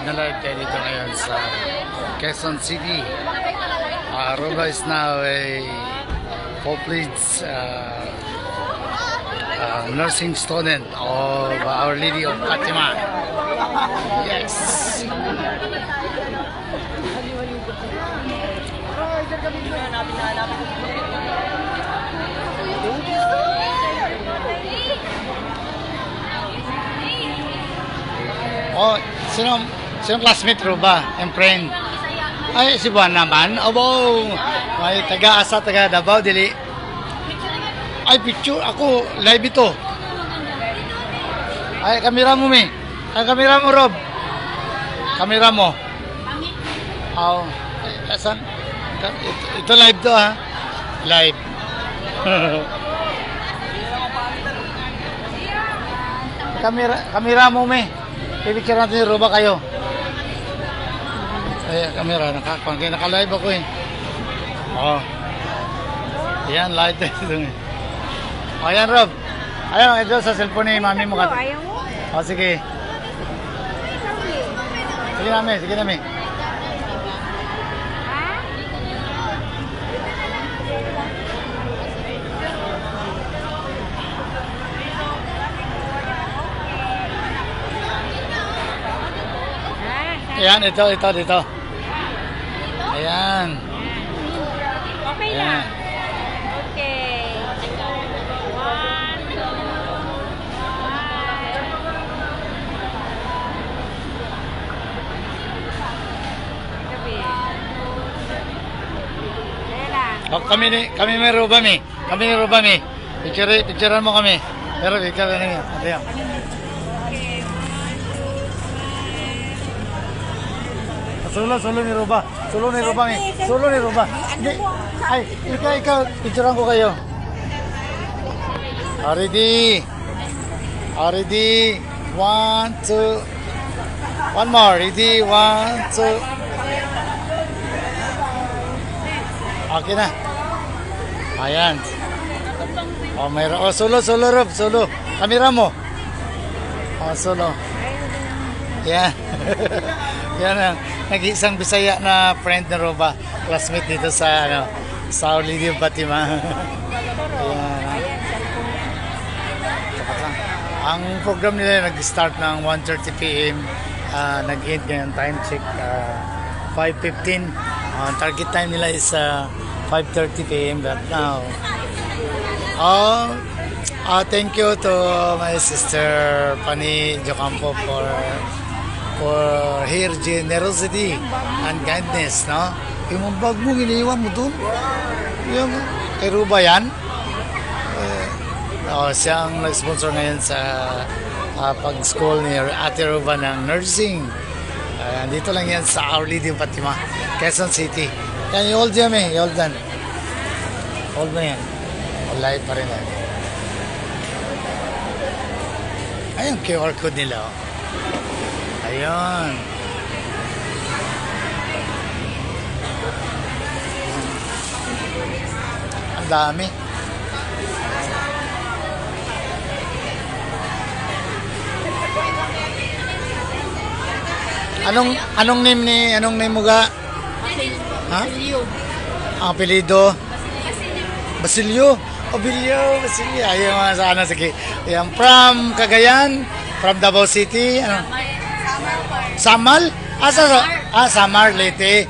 na live tayo dito ngayon sa Quezon City. Roba is now a full-fledged nursing student of Our Lady of Fatima. Yes. Oh, sino classmate Roba and friend? Ay, si Buwan naman. Abo, may taga-asa, taga-Davao, dili. Ay, picture. Ako, live ito. Ay, kamera mo, mi. Ay, kamera mo, Rob. Kamera mo. Oh, asan? Ito live to, ha? Live. Kamera mo, mi. Pipicture natin yung Roba kayo. Ay, kamera. Naka-live ako, eh. Oh. Yan, live ito. O, yan, Rob. Ayaw, ito sa cellphone ni mami mo. Ayaw mo? O, sige. Sige namin, sige namin. Ayan, ito, dito. Ayan. Okay na. Okay. 1, 2, 1. Kami may Roba, mi. Kami may Roba, mi. Picturean mo kami. Pero picturean niyo. Ayan. Solo ni Roba. Solo ni Roba, mi. Solo ni Roba. Ay, ikaw, picturean ko kayo. Ready. Ready. 1, 2. One more. Ready. 1, 2. Okay na. Ayan. Oh, mayroon. Oh, solo, Rob. Solo. Kamera mo. Oh, solo. Yan. Yan ang nag-iisang Bisaya na friend ni Roba. Classmate dito sa, sa Our Lady of Fatima. Ayan. Ang program nila nag-start ng 1:30 p.m. Nag-end ngayon. Time check. 5:15. Target time nila is 5:30 p.m. But now, thank you to my sister Pani Jocampo for her generosity and kindness, no? Yung bag mo, iniiwan mo dun. Yung kay Roba yan. Siyang nag-sponsor ngayon sa pag-school ni Ate Roba ng nursing. Dito lang yan sa Our Lady of Fatima, Quezon City. Yan, i-hold yan, i-hold yan. Hold mo yan. Live pa rin yan. Ayun, QR code nila. Ayun. Ang dami. Anong name mo ga? Ha? Ang apelido? Basilio. Basilio. Ayun, sana sige. Ayan, from Cagayan, from Davao City. Ano? Samal? Samar, Leyte.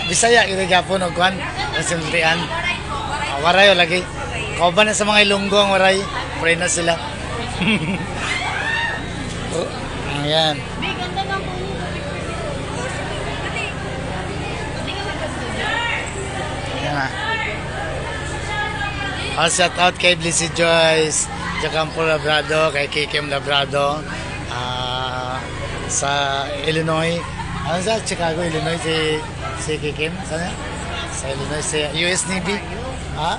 Bisaya, irigapon o kwan. Kasimbrian. Waray o lagi. Kauban na sa mga Ilonggo ang waray. Pray na sila. Ayan. Shout out kay Blissy Joyce, Jacampo Labrado, kay Kikim Labrado, sa Illinois. Ano sa Chicago, Illinois, si Kikim? Saan yan? Sa Illinois, si US Navy. Ha?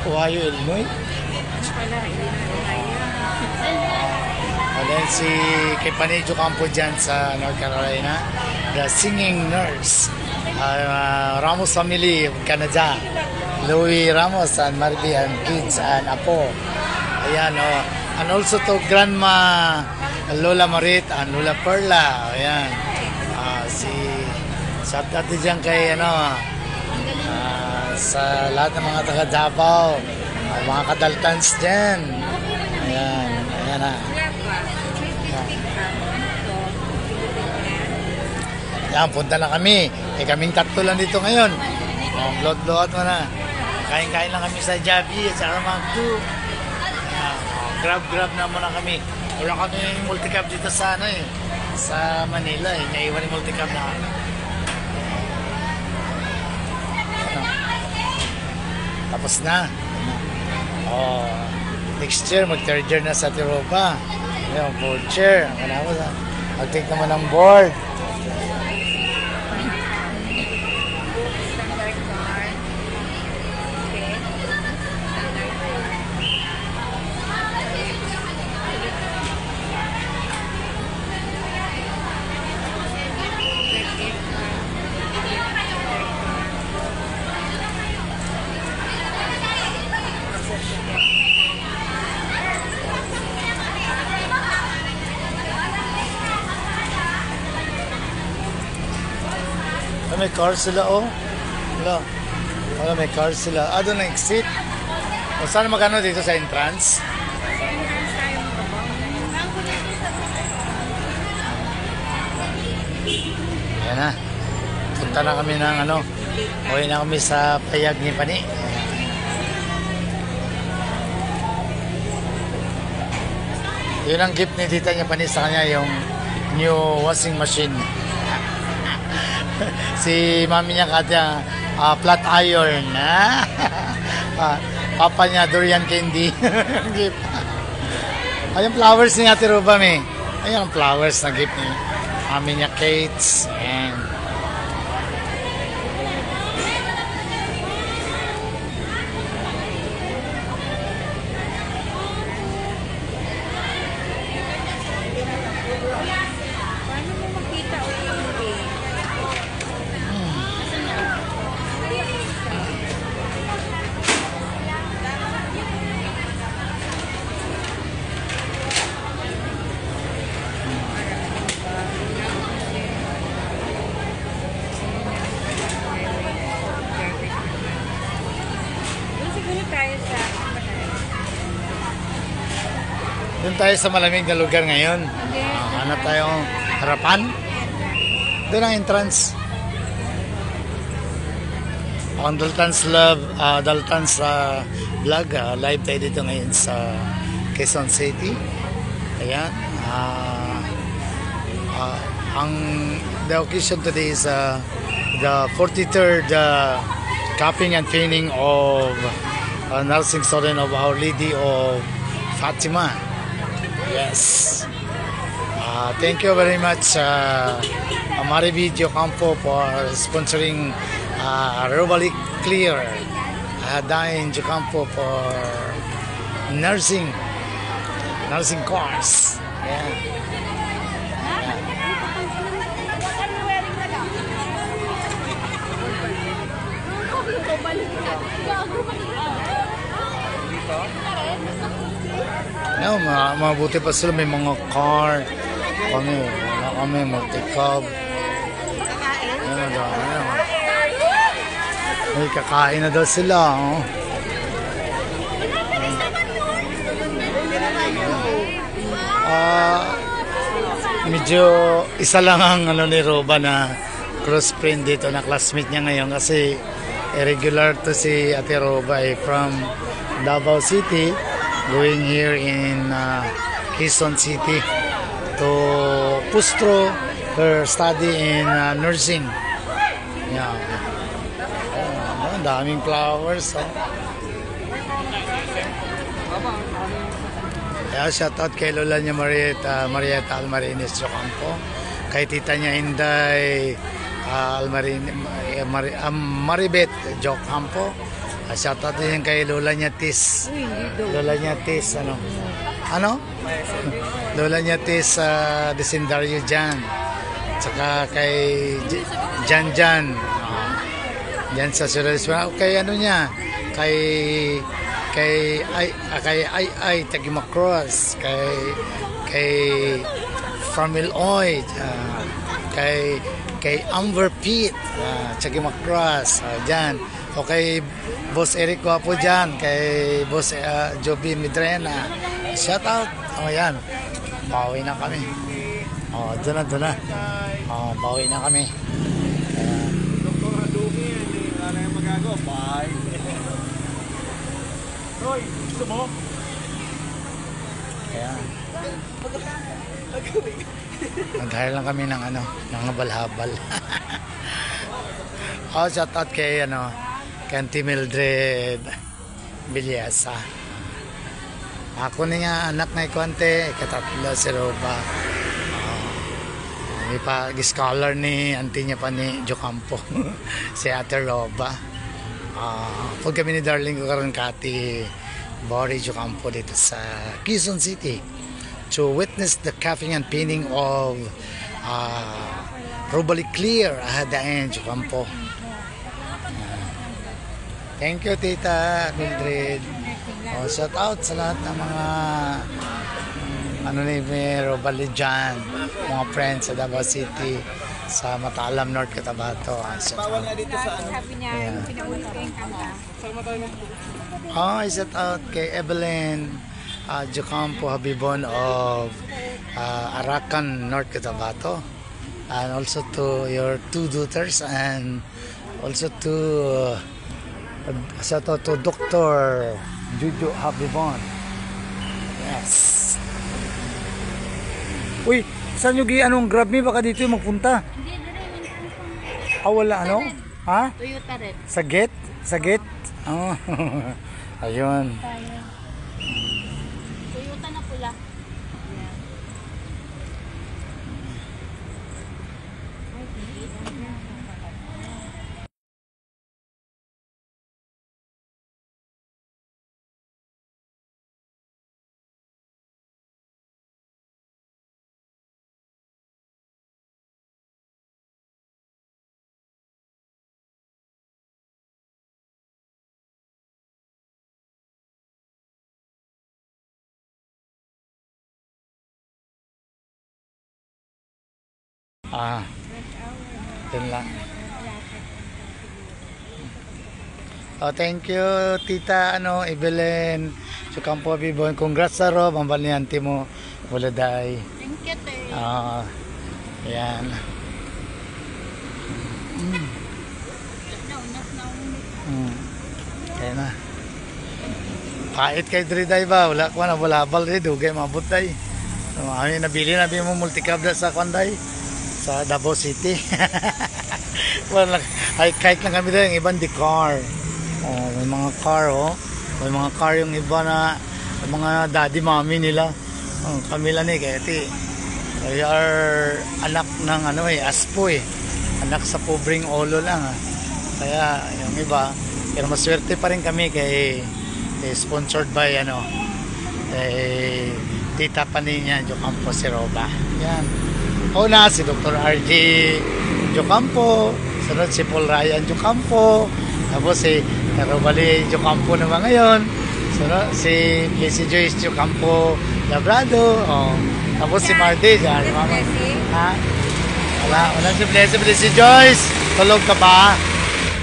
Ohio, Illinois. And then si kay Pani Jocampo dyan sa North Carolina, the singing nurse. Ramos family of Canada, Louis Ramos and Marby and kids and Apo. Ayan, And also to Grandma Lola Marit and Lola Perla. Ayan. Shout out din dyan kay sa lahat ng mga taga Davao, mga kadaltans dyan. Ayan. Ayan na. Ayan, punta na kami. Kaming tatlo lang dito ngayon. Blow-out mo na. Kain-kain lang kami sa Javi at saka Magdu. Grab na muna kami. Wala kami multicab dito sa sa Manila naiwan yung multicab na tapos na. Next year mag third year na sa Tiropa. Yung fourth year mag-take naman ng board. May car sila wala may car sila doon na exit saan magano dito sa entrance yan na punta na kami ng uwi na kami sa payag ni Pani. Yun ang gift ni tita niya Pani sa kanya yung new washing machine. Si mami niya Katya, flat iron. Papa niya, durian candy. Gift. Ayun flowers ni Ate Ruba, may. Ayun ang flowers na gift ni mami niya Kates. And doon tayo sa malamig na lugar ngayon. Hanap tayong harapan. Doon ang entrance. Ang Daltons vlog. Live tayo dito ngayon sa Quezon City. Ayan. The occasion today is the 43rd capping and training of nursing student of Our Lady of Fatima. Yes. Thank you very much, Marivideo Campo, for sponsoring Robali Clear. Dain Campo for nursing course. Yeah. No, mabuti pa sila, may mga car. Wala kami, multi-cab. May kakain na daw sila. Medyo isa lang ang ni Roba na close friend dito na classmate niya ngayon kasi regular to si Ate Roba from Davao City going here in Quezon City to Pustro her study in nursing. Yeah. Daming flowers. Kaya shoutout kay Lola niya Marieta Almarines Jocampo, kay tita niya Inday Maribet Jocampo. Shoutout din kay Lola niya Tis. Lola niya Tis Lola niya Tis Desendario Jan. Tsaka kay Jan Jan. Yan sa Suraz. Kay kay Tagimacross, kay Farmil Oid, kay Amber Pete, Tagimacross, dyan. O kay Boss Eric Guapo dyan, kay Boss Joby Midrena. Shout out. O yan. Bawi na kami. O, doon na. O, bawi na kami. Dr. Adumi, hindi wala na yung magagawa. Bye. Roy, gusto mo? Ayan. Nag-hire lang kami ng ng habal-habal. Shout out kay kay Auntie Mildred Bilyasa. Ako ni nga anak na ikwante, katatlo si Roba. May pa-scholar ni auntie niya pa ni Jocampo, si Ate Roba. Pag kami ni Darling ko karon kati Bori Jocampo dito sa Quezon City to witness the capping and pinning of Robali Clear Ahadain Jocampo. Thank you, Tita Mildred. Shout out sa lahat ng mga ni Robali dyan, mga friends sa Davao City, sa Matalam, North Cotabato. Bawal nga dito sa Sabi niya, yung pinauli ko yung kanta. Shout out kay Evelyn Jocampo Habibon of Arakan, North Cotabato. And also to your two daughters, and also to shout out to Dr. Juju Habibon. Yes. Uy, saan nyo anong grab me? Baka dito yung magpunta. Hindi, Wala Ha? Toyota red. Sa gate? Sa gate? Oh. Ayun. Toyota na pula. Yun lang. Thank you, Tita Evelyn Jocampo Habibon. Congrats sa Rob, ang baliante mo. Waladay. Thank you, te. Yan. Kaya na. Pait kay Driday ba? Wala ko na balabal rin. Dugay mabot day. Kami nabili mo multicab sa Kwanday sa Davao City. Wala, kahit lang kami doon, yung ibang di car. May mga car, may mga car yung iba na yung mga daddy mommy nila. Kami lang kaya we are anak ng aspo anak sa pobreng olo lang kaya yung iba, pero maswerte pa rin kami kay sponsored by Tita Paninya Jocampo si Roba. Yan. Una si Dr. RG Jocampo, sunod si Paul Ryan Jocampo, tapos si Robali Jocampo naman ngayon, sunod si Blessy Joyce Jocampo Labrado, tapos si Marty dyan. Wala si Blessy Joyce. Tulog ka ba?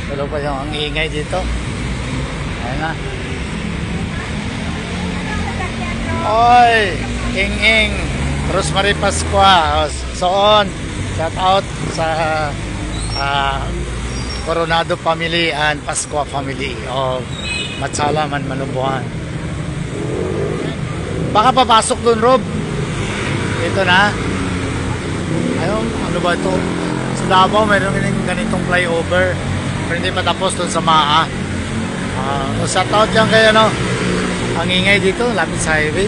Tulog pa yung ang ingay dito. Ayan na. Oy, Ing Rosemary Pascua. Soon, shout out sa Coronado family and Pascua family of Matsalaman, Manubuhan. Baka papasok dun, Rob. Ito na. Ayun, ano ba ito? Sa Davao, mayroon ganitong flyover. Pero hindi pa tapos dun sa Maa. Shout out yan kay ang ingay dito, lapit sa highway.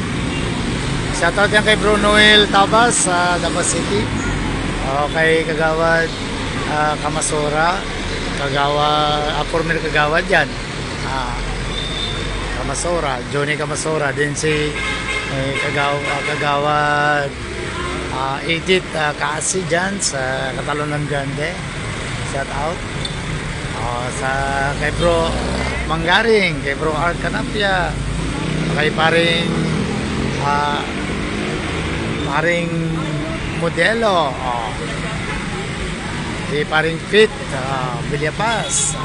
Shoutout yan kay Brunoel Tabas sa Davao City. Kay Kagawad Kamasura. Formel Kagawad yan. Kamasura, Johnny Kamasura. Din si Kagawad Edith Kaasi dyan sa Catalonan Grande. Shoutout. Kay Bro Manggaring, kay Bro Art Canapia, kay paring Modelo, kay paring Fit, Villapaz,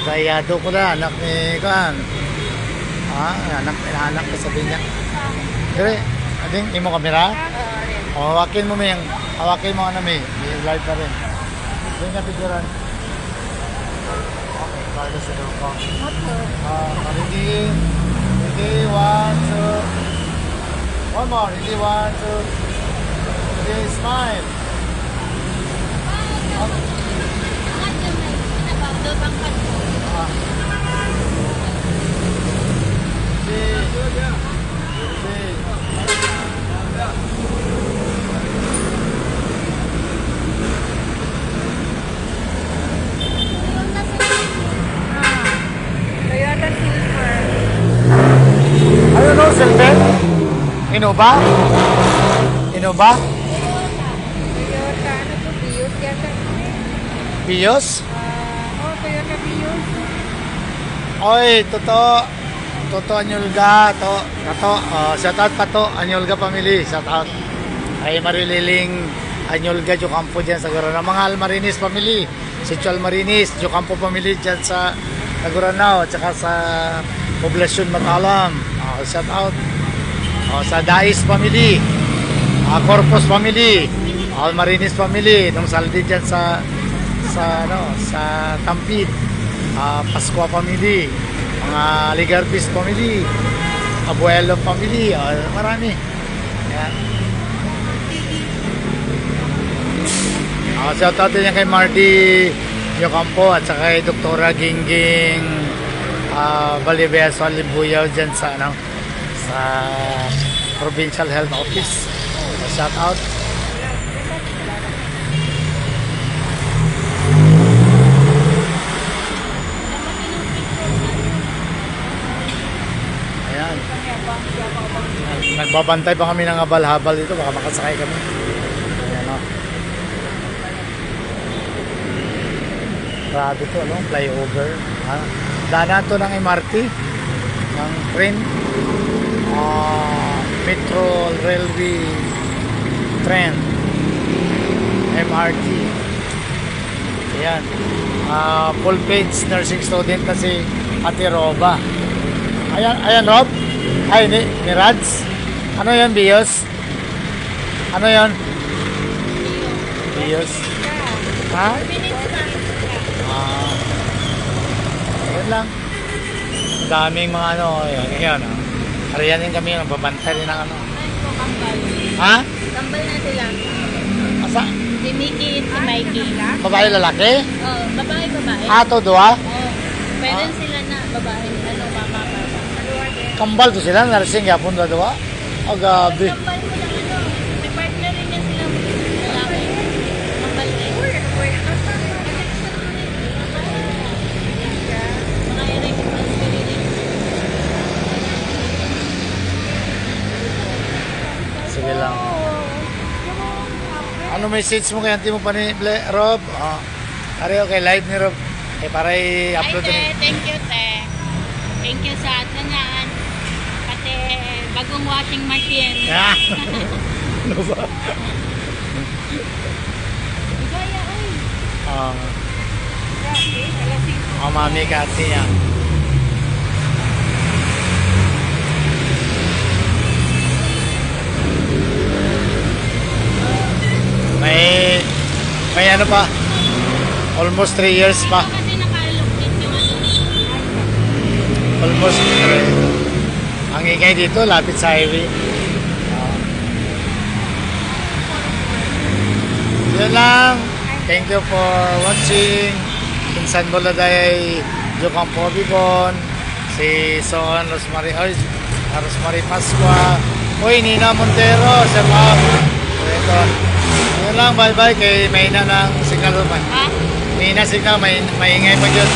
kay ko na, anak ni Kan, anak ko sabihin niya. Dire, ading, imo kamera? Hawakin mo ano may live pa rin. Hindi na picturean. Okay, Carlos sa daw ko. Ready? Ready, 1, 2. One more, ready, 1, 2. Ready, smile. Toyota Silver. Ano no, Silver? Innova? Innova? Toyota, ano to? Vios yata. Vios? Toyota Vios. Oy, Toto Anyolga, shout out pa to, Anyolga family, shout out. Ay Marililing Anyolga Jocampo dyan sa Guranao. Mga Almarinis family, si Chol Marinis, Jocampo family dyan sa Guranao, at saka sa Poblasyon Matalam. Shout out. Sa Dais family, Corpus family, Almarinis family, nung saldi dyan sa Tampid, Pascua family, mga Ligarbis family, Abuelo family, marami. Yan. Shout out din kay Marty Yocampo at saka kay Doktora Gingging Valibeso Libuyaw dyan sa Provincial Health Office. Shout out. Ayan. Nagbabantay pa kami ng habal-habal dito, baka makasakay kami. Ayan o. Grabe to, flyover. Daanan to ng MRT, ng train, Metro Railway train, MRT. Ayan. Full page nursing student na si Ate Roba. Ayan Rob. Ay, ni Rads. Ano yan, Bios? Ano yan? Bios. Ha? Ayan lang. Daming mga ayan. Ariyanin kami yung babantay rin ng Ha? Kambal na sila. Asa? Si Mickey at si Mikey. Babae lalaki? Babae. To doa? Parents sila na babae. Mama. Kambal to sila, narsing yapon na doa? Gabi. Kambal mo lang may partner rin yan sila. Lalaki. Kambal rin. Mga i-request ko rin. Sige lang. Ano message mo kaya mo pa ni Rob? Ari okay, live ni Rob. Para i-upload Ay, thank you, te. Thank you sa atin. Pati bagong washing machine. Ano ba? Gaya, uy. Mami kasi niya. May ano pa? Almost 3 years pa. Kasi nakalukit yung Almost 3. Ang ingay dito, lapit sa highway. Yun lang. Thank you for watching. Pinsan mo Laday Jocampo Bibon. Si Son Rosemary Pascua. Uy, Nina Montero. Salamat. Ito. Yun lang, bye-bye kay Mayna ng signal naman. Mayna signal, may ingay pa dyan.